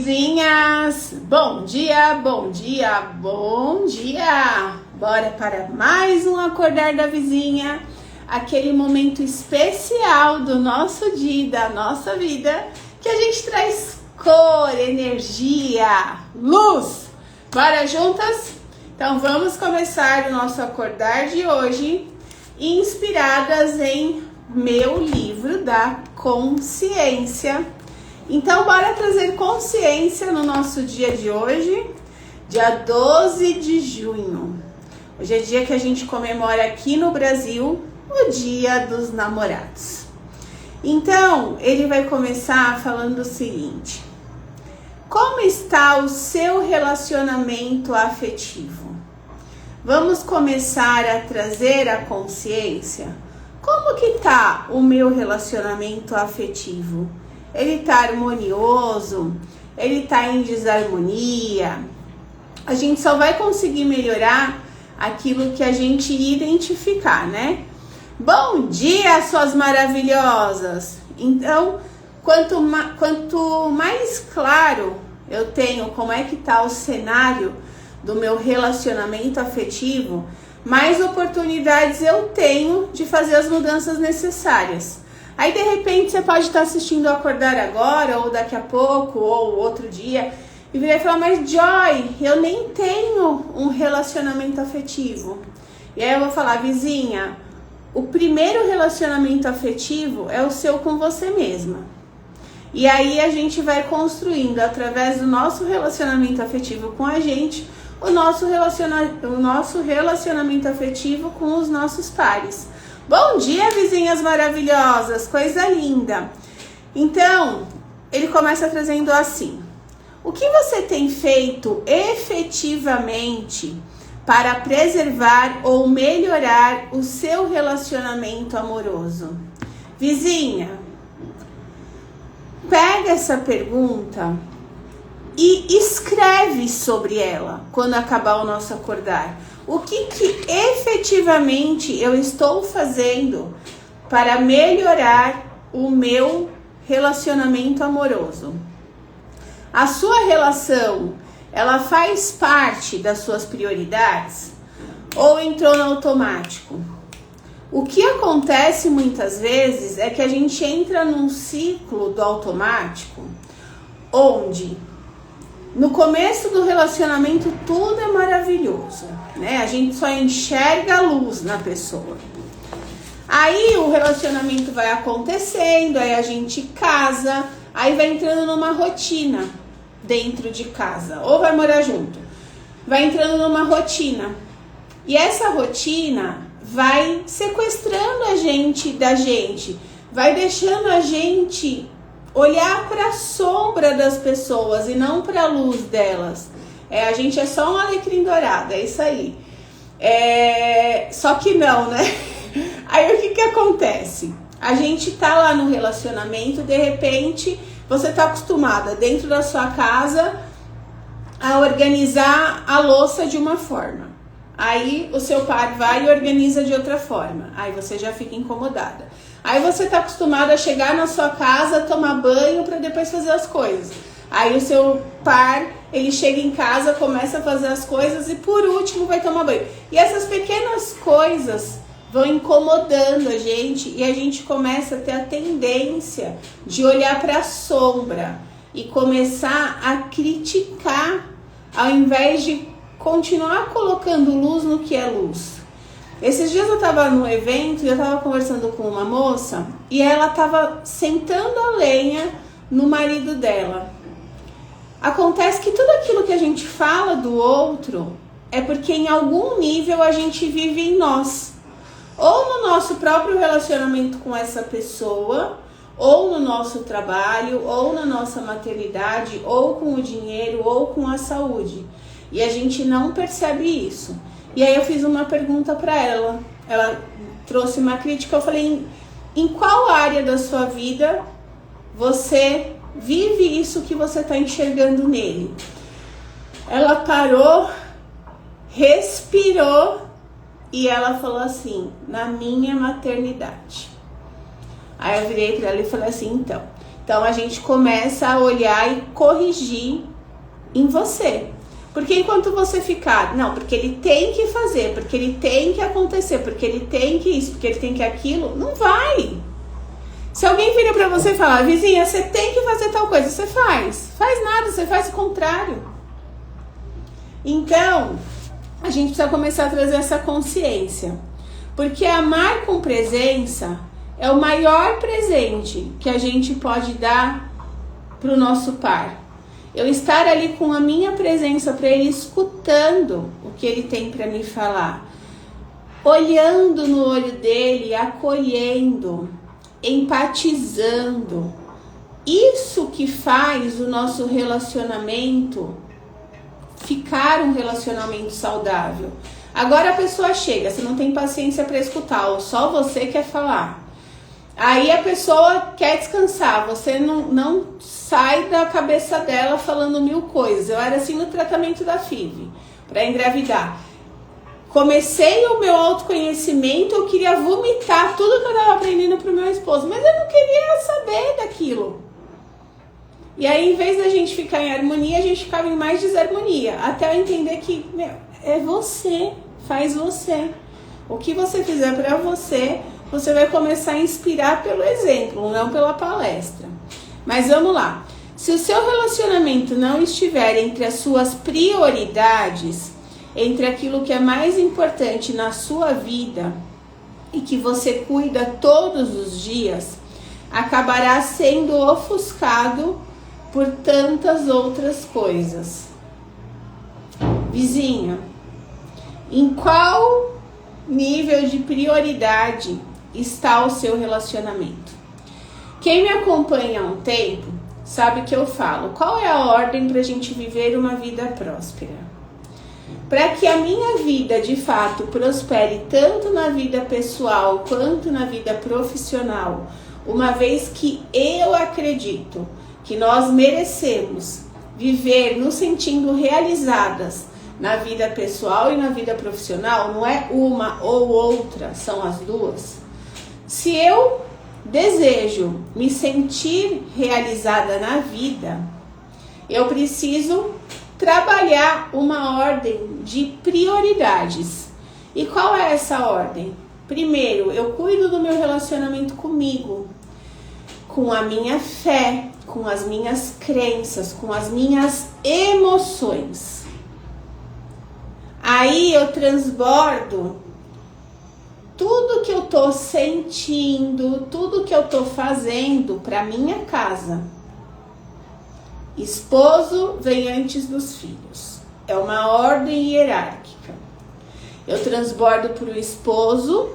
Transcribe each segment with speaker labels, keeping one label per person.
Speaker 1: vizinhas! Bom dia, bom dia, bom dia! Bora para mais um Acordar da Vizinha, aquele momento especial do nosso dia, da nossa vida, que a gente traz cor, energia, luz. Bora juntas? Então vamos começar o nosso Acordar de hoje, inspiradas em meu livro da consciência. Então, bora trazer consciência no nosso dia de hoje, dia 12 de junho. Hoje é dia que a gente comemora aqui no Brasil o Dia dos Namorados. Então, ele vai começar falando o seguinte: como está o seu relacionamento afetivo? Vamos começar a trazer a consciência. Como que tá o meu relacionamento afetivo? Ele tá harmonioso? Ele tá em desarmonia? A gente só vai conseguir melhorar aquilo que a gente identificar, né? Bom dia, suas maravilhosas! Então, quanto mais claro eu tenho como é que tá o cenário do meu relacionamento afetivo, mais oportunidades eu tenho de fazer as mudanças necessárias. Aí, de repente, você pode estar assistindo o Acordar agora, ou daqui a pouco, ou outro dia, e virar e falar: mas Joy, eu nem tenho um relacionamento afetivo. E aí eu vou falar: vizinha, o primeiro relacionamento afetivo é o seu com você mesma. E aí a gente vai construindo, através do nosso relacionamento afetivo com a gente, o nosso relacionamento afetivo com os nossos pares. Bom dia, vizinhas maravilhosas, coisa linda. Então, ele começa trazendo assim: o que você tem feito efetivamente para preservar ou melhorar o seu relacionamento amoroso? Vizinha, pega essa pergunta e escreve sobre ela quando acabar o nosso acordar. O que efetivamente eu estou fazendo para melhorar o meu relacionamento amoroso? A sua relação, ela faz parte das suas prioridades ou entrou no automático? O que acontece muitas vezes é que a gente entra num ciclo do automático, onde no começo do relacionamento tudo é maravilhoso, né? A gente só enxerga a luz na pessoa. Aí o relacionamento vai acontecendo, aí a gente casa, aí vai entrando numa rotina dentro de casa, ou vai morar junto. Vai entrando numa rotina. E essa rotina vai sequestrando a gente da gente, vai deixando a gente olhar para a sombra das pessoas e não para a luz delas. A gente é só um alecrim dourado, é isso aí. Só que não, né? Aí o que acontece? A gente tá lá no relacionamento, de repente você tá acostumada dentro da sua casa a organizar a louça de uma forma. Aí o seu par vai e organiza de outra forma. Aí você já fica incomodada. Aí você tá acostumado a chegar na sua casa, tomar banho para depois fazer as coisas. Aí o seu par, ele chega em casa, começa a fazer as coisas e por último vai tomar banho. E essas pequenas coisas vão incomodando a gente e a gente começa a ter a tendência de olhar para a sombra e começar a criticar, ao invés de continuar colocando luz no que é luz. Esses dias eu estava num evento e eu estava conversando com uma moça e ela estava sentando a lenha no marido dela. Acontece que tudo aquilo que a gente fala do outro é porque em algum nível a gente vive em nós. Ou no nosso próprio relacionamento com essa pessoa, ou no nosso trabalho, ou na nossa maternidade, ou com o dinheiro, ou com a saúde. E a gente não percebe isso. E aí eu fiz uma pergunta para ela. Ela trouxe uma crítica. Eu falei: em qual área da sua vida você vive isso que você está enxergando nele? Ela parou, respirou e ela falou assim: na minha maternidade. Aí eu virei para ela e falei assim: então, Então a gente começa a olhar e corrigir em você. Porque enquanto você ficar, não, porque ele tem que fazer, porque ele tem que acontecer, porque ele tem que isso, porque ele tem que aquilo, não vai. Se alguém vira pra você e falar, vizinha, você tem que fazer tal coisa, você faz. Faz nada, você faz o contrário. Então, a gente precisa começar a trazer essa consciência. Porque amar com presença é o maior presente que a gente pode dar pro nosso par. Eu estar ali com a minha presença para ele, escutando o que ele tem para me falar, olhando no olho dele, acolhendo, empatizando. Isso que faz o nosso relacionamento ficar um relacionamento saudável. Agora a pessoa chega, você não tem paciência para escutar, ou só você quer falar. Aí a pessoa quer descansar, você não sai da cabeça dela falando mil coisas. Eu era assim no tratamento da FIV, para engravidar. Comecei o meu autoconhecimento, eu queria vomitar tudo que eu estava aprendendo pro meu esposo, mas eu não queria saber daquilo. E aí, em vez da gente ficar em harmonia, a gente ficava em mais desarmonia, até eu entender que, é você, faz você. O que você fizer para você, você vai começar a inspirar pelo exemplo, não pela palestra. Mas vamos lá. Se o seu relacionamento não estiver entre as suas prioridades, entre aquilo que é mais importante na sua vida e que você cuida todos os dias, acabará sendo ofuscado por tantas outras coisas. Vizinha, em qual nível de prioridade está o seu relacionamento? Quem me acompanha há um tempo sabe que eu falo, qual é a ordem para a gente viver uma vida próspera? Para que a minha vida de fato prospere tanto na vida pessoal quanto na vida profissional, uma vez que eu acredito que nós merecemos viver nos sentindo realizadas na vida pessoal e na vida profissional, não é uma ou outra, são as duas. Se eu desejo me sentir realizada na vida, eu preciso trabalhar uma ordem de prioridades. E qual é essa ordem? Primeiro, eu cuido do meu relacionamento comigo, com a minha fé, com as minhas crenças, com as minhas emoções. Aí eu transbordo tudo que eu tô sentindo, tudo que eu tô fazendo para minha casa. Esposo vem antes dos filhos. É uma ordem hierárquica. Eu transbordo para o esposo,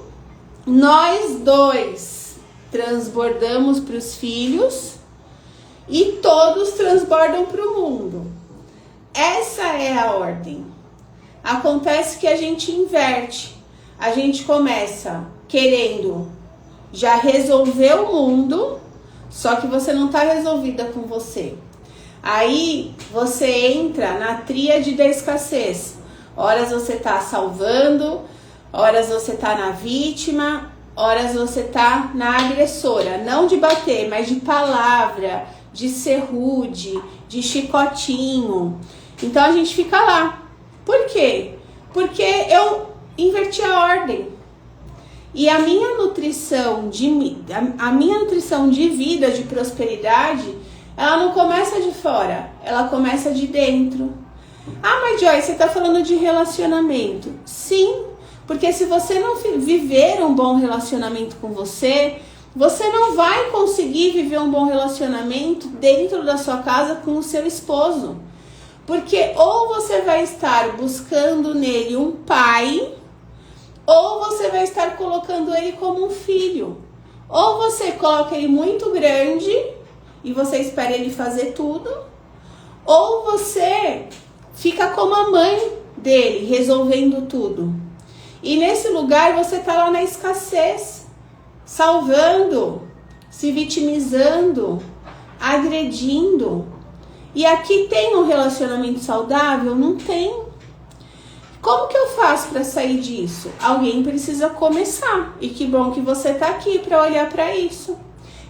Speaker 1: nós dois transbordamos para os filhos e todos transbordam para o mundo. Essa é a ordem. Acontece que a gente inverte. A gente começa querendo já resolver o mundo, só que você não está resolvida com você. Aí você entra na tríade da escassez. Horas você está salvando, horas você está na vítima, horas você está na agressora. Não de bater, mas de palavra, de ser rude, de chicotinho. Então a gente fica lá. Por quê? Porque eu inverti a ordem. E a minha nutrição de vida, de prosperidade, ela não começa de fora, ela começa de dentro. Ah, mas Joy, você está falando de relacionamento. Sim, porque se você não viver um bom relacionamento com você, você não vai conseguir viver um bom relacionamento dentro da sua casa com o seu esposo. Porque ou você vai estar buscando nele um pai, ou você vai estar colocando ele como um filho. Ou você coloca ele muito grande e você espera ele fazer tudo, ou você fica como a mãe dele, resolvendo tudo. E nesse lugar você tá lá na escassez, salvando, se vitimizando, agredindo. E aqui tem um relacionamento saudável? Não tem. Como que eu faço para sair disso? Alguém precisa começar. E que bom que você tá aqui para olhar para isso.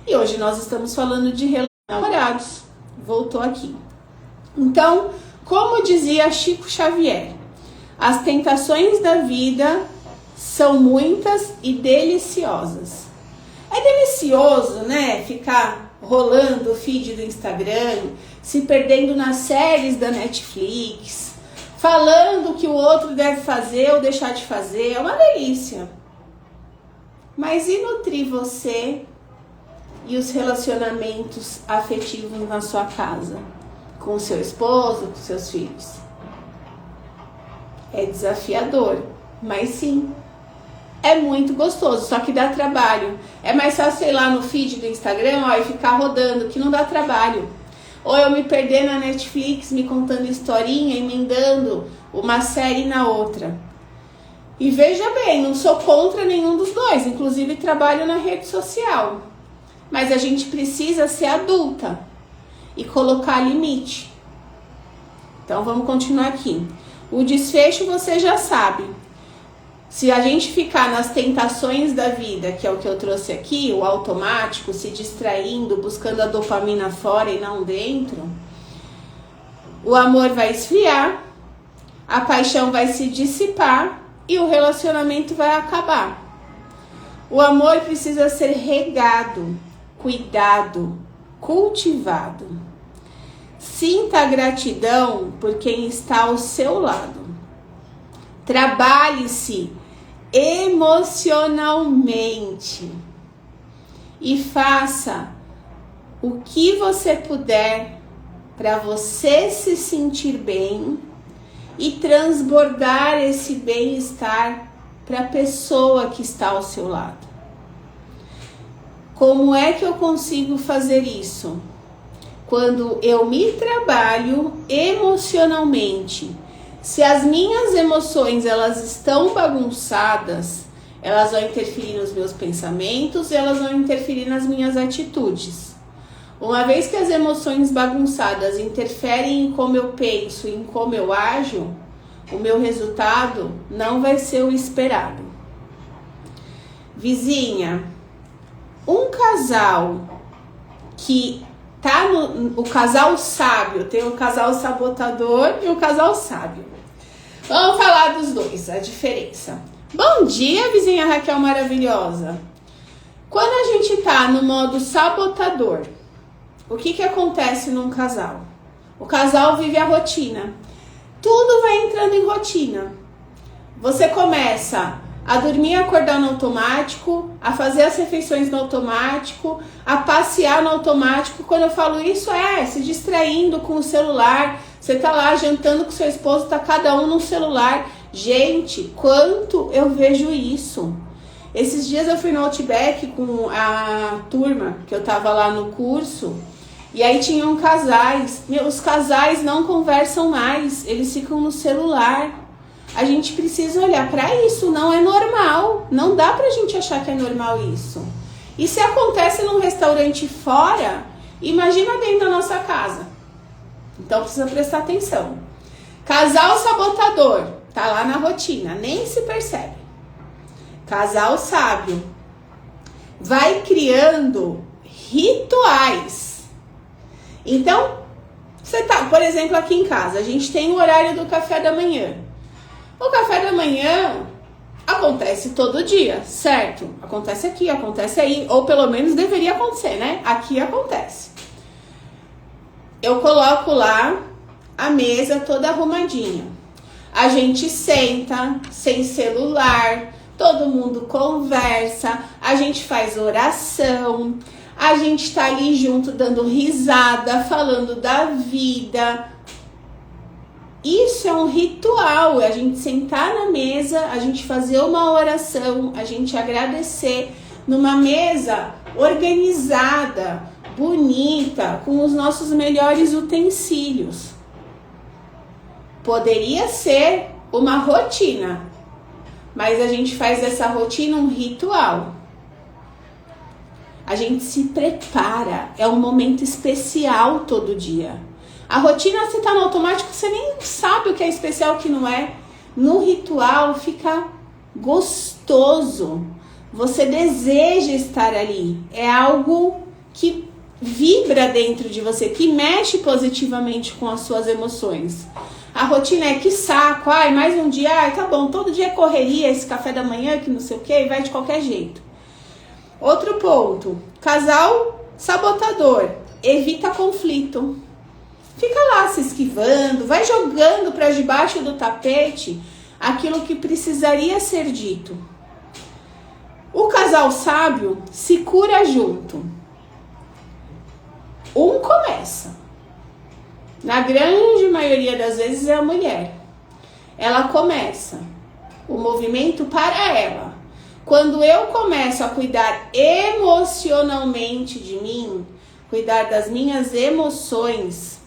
Speaker 1: E hoje nós estamos falando de relacionamento. namorados. Voltou aqui. Então, como dizia Chico Xavier, as tentações da vida são muitas e deliciosas. É delicioso, né? Ficar rolando o feed do Instagram, se perdendo nas séries da Netflix, falando o que o outro deve fazer ou deixar de fazer. É uma delícia. Mas e nutrir você e os relacionamentos afetivos na sua casa? Com o seu esposo, com seus filhos? É desafiador, mas sim, é muito gostoso, só que dá trabalho. É mais fácil ir lá no feed do Instagram, ó, e ficar rodando, que não dá trabalho. Ou eu me perder na Netflix, me contando historinha, emendando uma série na outra. E veja bem, não sou contra nenhum dos dois, inclusive trabalho na rede social. Mas a gente precisa ser adulta e colocar limite. Então vamos continuar aqui. O desfecho você já sabe. Se a gente ficar nas tentações da vida, que é o que eu trouxe aqui, o automático, se distraindo, buscando a dopamina fora e não dentro, o amor vai esfriar, a paixão vai se dissipar e o relacionamento vai acabar. O amor precisa ser regado, cuidado, cultivado. Sinta a gratidão por quem está ao seu lado. Trabalhe-se emocionalmente e faça o que você puder para você se sentir bem e transbordar esse bem-estar para a pessoa que está ao seu lado. Como é que eu consigo fazer isso? Quando eu me trabalho emocionalmente. Se as minhas emoções elas estão bagunçadas, elas vão interferir nos meus pensamentos, elas vão interferir nas minhas atitudes. Uma vez que as emoções bagunçadas interferem em como eu penso, em como eu ajo, o meu resultado não vai ser o esperado. Vizinha, um casal que tá o casal sábio, tem o casal sabotador e o casal sábio. Vamos falar dos dois, a diferença. Bom dia, vizinha Raquel maravilhosa. Quando a gente tá no modo sabotador, o que acontece num casal? O casal vive a rotina. Tudo vai entrando em rotina. Você começa a dormir e acordar no automático, a fazer as refeições no automático, a passear no automático. Quando eu falo isso, se distraindo com o celular. Você tá lá jantando com seu esposo, tá cada um no celular. Gente, quanto eu vejo isso. Esses dias eu fui no Outback com a turma, que eu tava lá no curso, e aí tinham casais. Os casais não conversam mais, eles ficam no celular. A gente precisa olhar para isso, não é normal. Não dá pra gente achar que é normal isso. E se acontece num restaurante fora, imagina dentro da nossa casa. Então precisa prestar atenção. Casal sabotador, tá lá na rotina, nem se percebe. Casal sábio, vai criando rituais. Então, você tá, por exemplo, aqui em casa, a gente tem o horário do café da manhã. O café da manhã acontece todo dia, certo? Acontece aqui, acontece aí, ou pelo menos deveria acontecer, né? Aqui acontece. Eu coloco lá a mesa toda arrumadinha. A gente senta, sem celular, todo mundo conversa, a gente faz oração, a gente tá ali junto dando risada, falando da vida. Isso é um ritual, a gente sentar na mesa, a gente fazer uma oração, a gente agradecer numa mesa organizada, bonita, com os nossos melhores utensílios. Poderia ser uma rotina, mas a gente faz dessa rotina um ritual. A gente se prepara, é um momento especial todo dia. A rotina, você tá no automático, você nem sabe o que é especial, o que não é. No ritual fica gostoso. Você deseja estar ali. É algo que vibra dentro de você, que mexe positivamente com as suas emoções. A rotina é que saco, ai, mais um dia, ai, tá bom, todo dia é correria, esse café da manhã, que não sei o que, vai de qualquer jeito. Outro ponto, casal sabotador, evita conflito. Fica lá se esquivando, vai jogando para debaixo do tapete aquilo que precisaria ser dito. O casal sábio se cura junto. Um começa. Na grande maioria das vezes é a mulher. Ela começa o movimento para ela. Quando eu começo a cuidar emocionalmente de mim, cuidar das minhas emoções,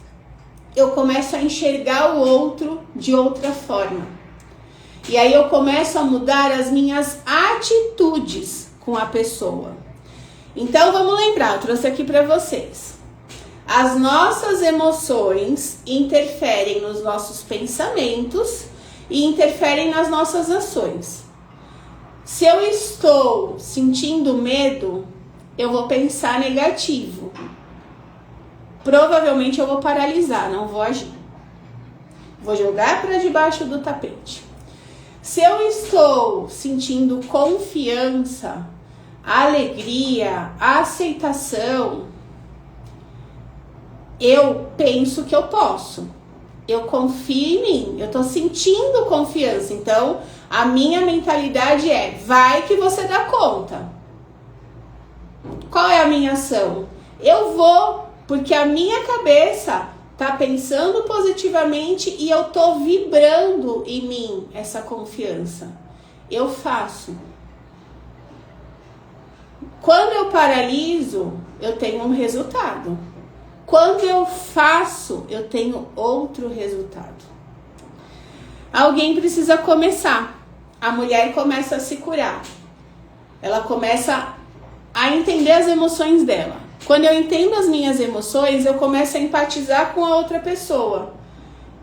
Speaker 1: eu começo a enxergar o outro de outra forma. E aí eu começo a mudar as minhas atitudes com a pessoa. Então vamos lembrar, eu trouxe aqui para vocês. As nossas emoções interferem nos nossos pensamentos e interferem nas nossas ações. Se eu estou sentindo medo, eu vou pensar negativo. Provavelmente eu vou paralisar, não vou agir. Vou jogar para debaixo do tapete. Se eu estou sentindo confiança, alegria, aceitação, eu penso que eu posso. Eu confio em mim, eu tô sentindo confiança. Então, a minha mentalidade é, vai que você dá conta. Qual é a minha ação? Eu vou, porque a minha cabeça tá pensando positivamente e eu tô vibrando em mim essa confiança. Eu faço. Quando eu paraliso, eu tenho um resultado. Quando eu faço, eu tenho outro resultado. Alguém precisa começar. A mulher começa a se curar. Ela começa a entender as emoções dela. Quando eu entendo as minhas emoções, eu começo a empatizar com a outra pessoa.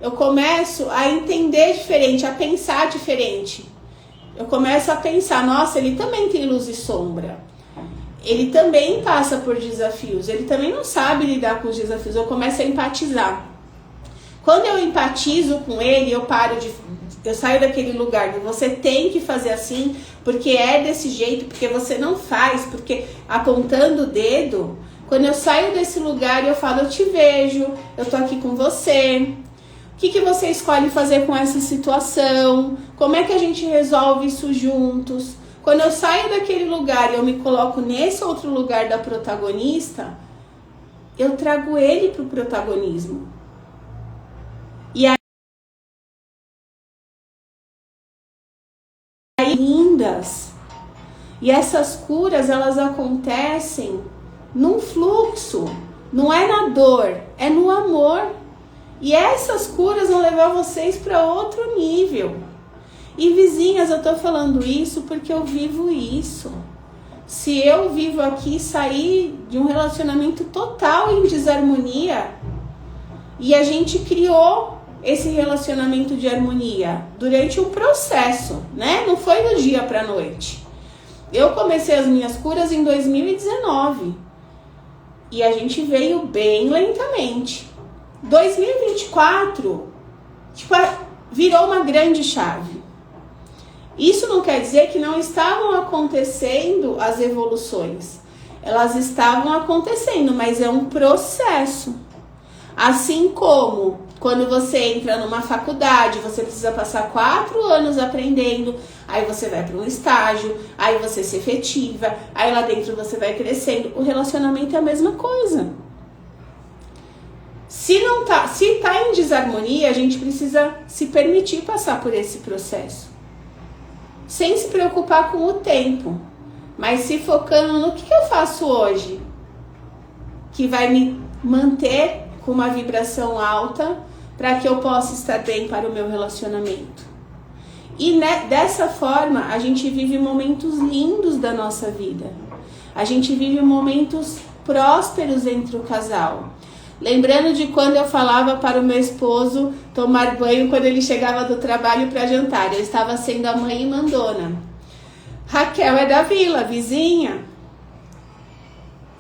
Speaker 1: Eu começo a entender diferente, a pensar diferente. Eu começo a pensar, nossa, ele também tem luz e sombra. Ele também passa por desafios, ele também não sabe lidar com os desafios, eu começo a empatizar. Quando eu empatizo com ele, eu saio daquele lugar de você tem que fazer assim, porque é desse jeito, porque você não faz, porque apontando o dedo, quando eu saio desse lugar eu falo, eu te vejo, eu tô aqui com você, o que você escolhe fazer com essa situação, como é que a gente resolve isso juntos? Quando eu saio daquele lugar e eu me coloco nesse outro lugar da protagonista, eu trago ele para o protagonismo. E aí, lindas. E essas curas, elas acontecem num fluxo. Não é na dor, é no amor. E essas curas vão levar vocês para outro nível. E vizinhas, eu tô falando isso porque eu vivo isso. Se eu vivo aqui, sair de um relacionamento total em desarmonia, e a gente criou esse relacionamento de harmonia durante um processo, né? Não foi do dia pra noite. Eu comecei as minhas curas em 2019 e a gente veio bem lentamente. 2024, virou uma grande chave. Isso não quer dizer que não estavam acontecendo as evoluções. Elas estavam acontecendo, mas é um processo. Assim como quando você entra numa faculdade, você precisa passar 4 anos aprendendo, aí você vai para um estágio, aí você se efetiva, aí lá dentro você vai crescendo. O relacionamento é a mesma coisa. Se tá em desarmonia, a gente precisa se permitir passar por esse processo. Sem se preocupar com o tempo, mas se focando no que eu faço hoje, que vai me manter com uma vibração alta para que eu possa estar bem para o meu relacionamento. E dessa forma, a gente vive momentos lindos da nossa vida. A gente vive momentos prósperos entre o casal. Lembrando de quando eu falava para o meu esposo tomar banho quando ele chegava do trabalho para jantar. Eu estava sendo a mãe mandona. Raquel é da vila, vizinha.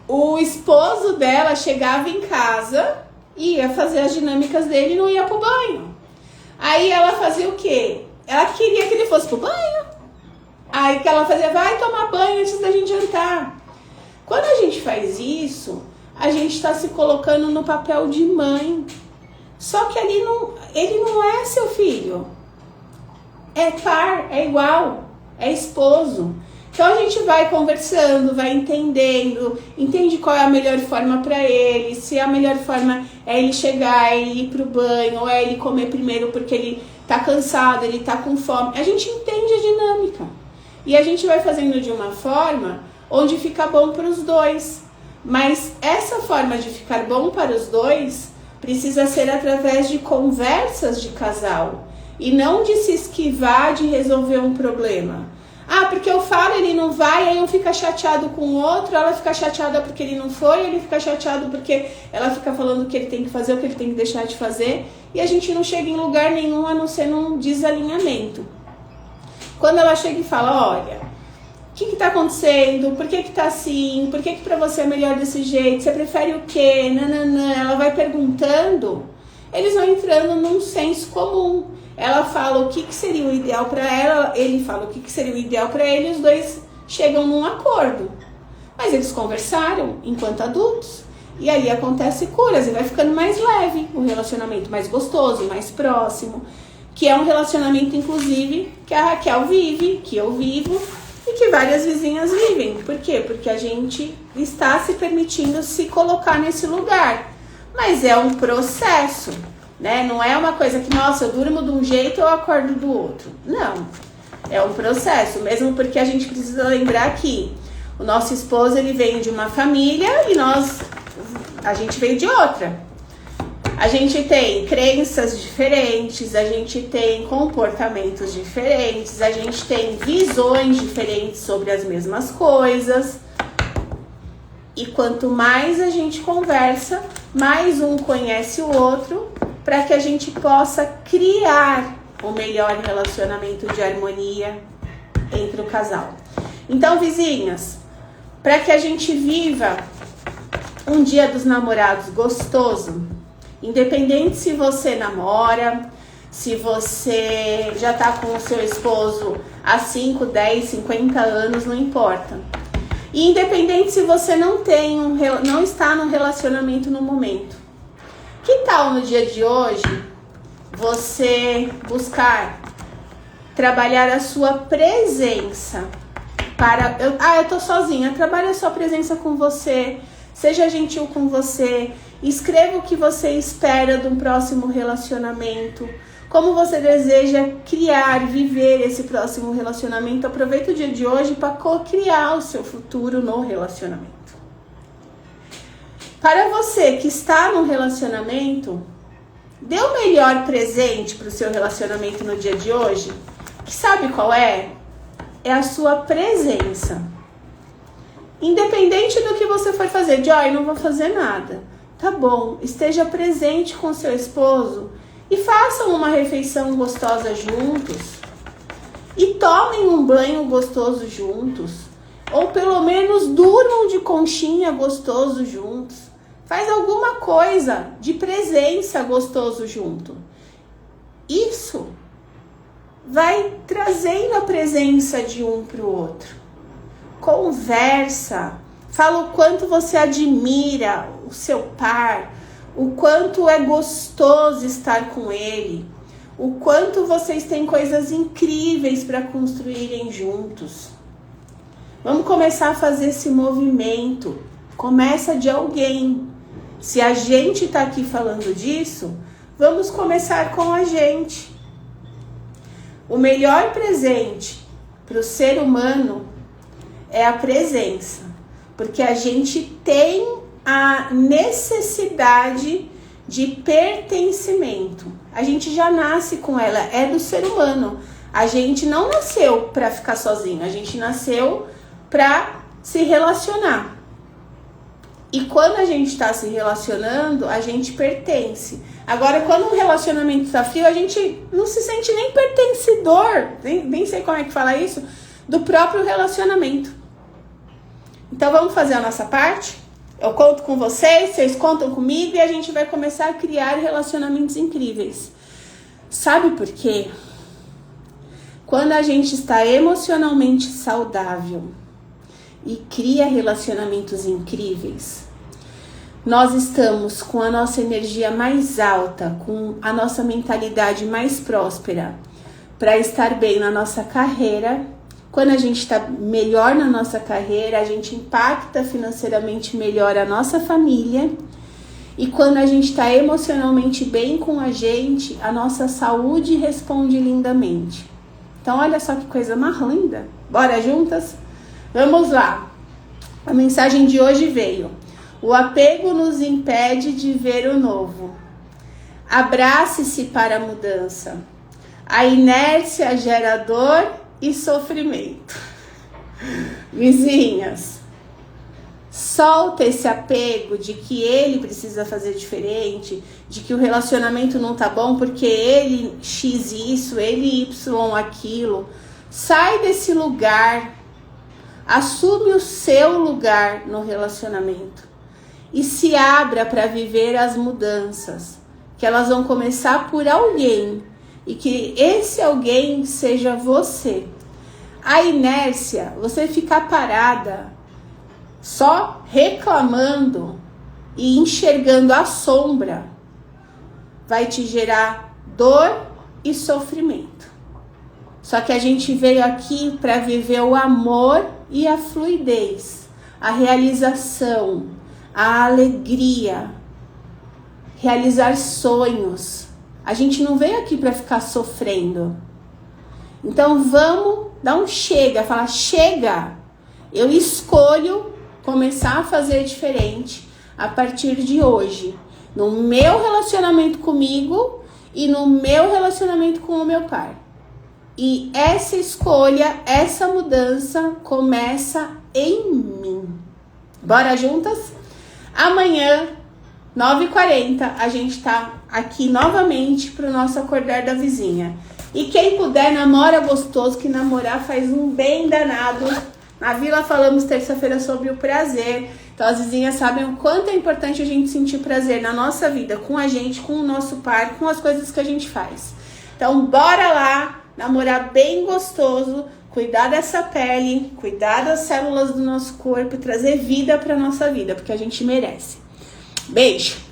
Speaker 1: o esposo dela chegava em casa, ia fazer as dinâmicas dele e não ia pro banho. Aí ela fazia o quê? Ela queria que ele fosse pro banho. Aí que ela fazia, vai tomar banho antes da gente jantar. Quando a gente faz isso, a gente está se colocando no papel de mãe. Só que ele não é seu filho. É par, é igual, é esposo. Então a gente vai conversando, vai entendendo, entende qual é a melhor forma para ele, se a melhor forma é ele chegar, é ele ir pro banho, ou é ele comer primeiro porque ele tá cansado, ele tá com fome. A gente entende a dinâmica. E a gente vai fazendo de uma forma onde fica bom para os dois. Mas essa forma de ficar bom para os dois precisa ser através de conversas de casal. E não de se esquivar de resolver um problema. Ah, porque eu falo, ele não vai, aí eu fico chateado com o outro, ela fica chateada porque ele não foi, ele fica chateado porque ela fica falando o que ele tem que fazer, o que ele tem que deixar de fazer, e a gente não chega em lugar nenhum a não ser num desalinhamento. Quando ela chega e fala, olha, o que está acontecendo? Por que está assim? Por que para você é melhor desse jeito? Você prefere o quê? Nananã. Ela vai perguntando, eles vão entrando num senso comum. Ela fala o que seria o ideal para ela, ele fala o que seria o ideal para ele, e os dois chegam num acordo. Mas eles conversaram enquanto adultos, e aí acontece curas, e vai ficando mais leve, um relacionamento mais gostoso, mais próximo, que é um relacionamento, inclusive, que a Raquel vive, que eu vivo, e que várias vizinhas vivem. Por quê? Porque a gente está se permitindo se colocar nesse lugar. Mas é um processo. Né? Não é uma coisa que, nossa, eu durmo de um jeito e eu acordo do outro. Não. É um processo. Mesmo porque a gente precisa lembrar que o nosso esposo, ele vem de uma família e a gente veio de outra. A gente tem crenças diferentes, a gente tem comportamentos diferentes, a gente tem visões diferentes sobre as mesmas coisas. E quanto mais a gente conversa, mais um conhece o outro, para que a gente possa criar o melhor relacionamento de harmonia entre o casal. Então, vizinhas, para que a gente viva um dia dos namorados gostoso, independente se você namora, se você já está com o seu esposo há 5, 10, 50 anos, não importa. E independente se você não está num relacionamento no momento. Que tal no dia de hoje você buscar trabalhar a sua presença eu tô sozinha, trabalhe a sua presença com você, seja gentil com você, escreva o que você espera de um próximo relacionamento, como você deseja criar, viver esse próximo relacionamento. Aproveita o dia de hoje para co-criar o seu futuro no relacionamento. Para você que está num relacionamento, dê o melhor presente para o seu relacionamento no dia de hoje. Que sabe qual é? É a sua presença. Independente do que você for fazer, Joy, não vou fazer nada. Tá bom, esteja presente com seu esposo e façam uma refeição gostosa juntos. E tomem um banho gostoso juntos. Ou pelo menos durmam de conchinha gostoso juntos. Faz alguma coisa de presença gostoso junto. Isso vai trazendo a presença de um para o outro. Conversa. Fala o quanto você admira o seu par. O quanto é gostoso estar com ele. O quanto vocês têm coisas incríveis para construírem juntos. Vamos começar a fazer esse movimento. Começa de alguém. Se a gente está aqui falando disso, vamos começar com a gente. O melhor presente para o ser humano é a presença. Porque a gente tem a necessidade de pertencimento. A gente já nasce com ela, é do ser humano. A gente não nasceu para ficar sozinho, a gente nasceu para se relacionar. E quando a gente está se relacionando, a gente pertence. Agora, quando um relacionamento está frio, a gente não se sente nem pertencedor, nem sei como é que fala isso, do próprio relacionamento. Então, vamos fazer a nossa parte? Eu conto com vocês, vocês contam comigo e a gente vai começar a criar relacionamentos incríveis. Sabe por quê? Quando a gente está emocionalmente saudável e cria relacionamentos incríveis, nós estamos com a nossa energia mais alta, com a nossa mentalidade mais próspera, para estar bem na nossa carreira. Quando a gente está melhor na nossa carreira, a gente impacta financeiramente melhor a nossa família. E quando a gente está emocionalmente bem com a gente, a nossa saúde responde lindamente. Então, olha só que coisa mais linda. Bora juntas? Vamos lá. A mensagem de hoje veio: o apego nos impede de ver o novo. Abrace-se para a mudança. A inércia gera dor e sofrimento. Vizinhas, solta esse apego de que ele precisa fazer diferente, de que o relacionamento não tá bom porque ele X isso, ele Y aquilo. Sai desse lugar, assume o seu lugar no relacionamento e se abra para viver as mudanças, que elas vão começar por alguém e que esse alguém seja você. A inércia, você ficar parada só reclamando e enxergando a sombra, vai te gerar dor e sofrimento. Só que a gente veio aqui para viver o amor e a fluidez, a realização, a alegria, realizar sonhos. A gente não veio aqui para ficar sofrendo. Então vamos dar um chega, falar: chega, eu escolho começar a fazer diferente a partir de hoje, no meu relacionamento comigo e no meu relacionamento com o meu pai. E essa escolha, essa mudança começa em mim. Bora juntas? Amanhã, 9h40, a gente tá aqui novamente pro nosso Acordar da Vizinha. E quem puder, namora gostoso, que namorar faz um bem danado. Na Vila falamos terça-feira sobre o prazer. Então as vizinhas sabem o quanto é importante a gente sentir prazer na nossa vida, com a gente, com o nosso par, com as coisas que a gente faz. Então bora lá, namorar bem gostoso, cuidar dessa pele, cuidar das células do nosso corpo e trazer vida para nossa vida, porque a gente merece. Beijo!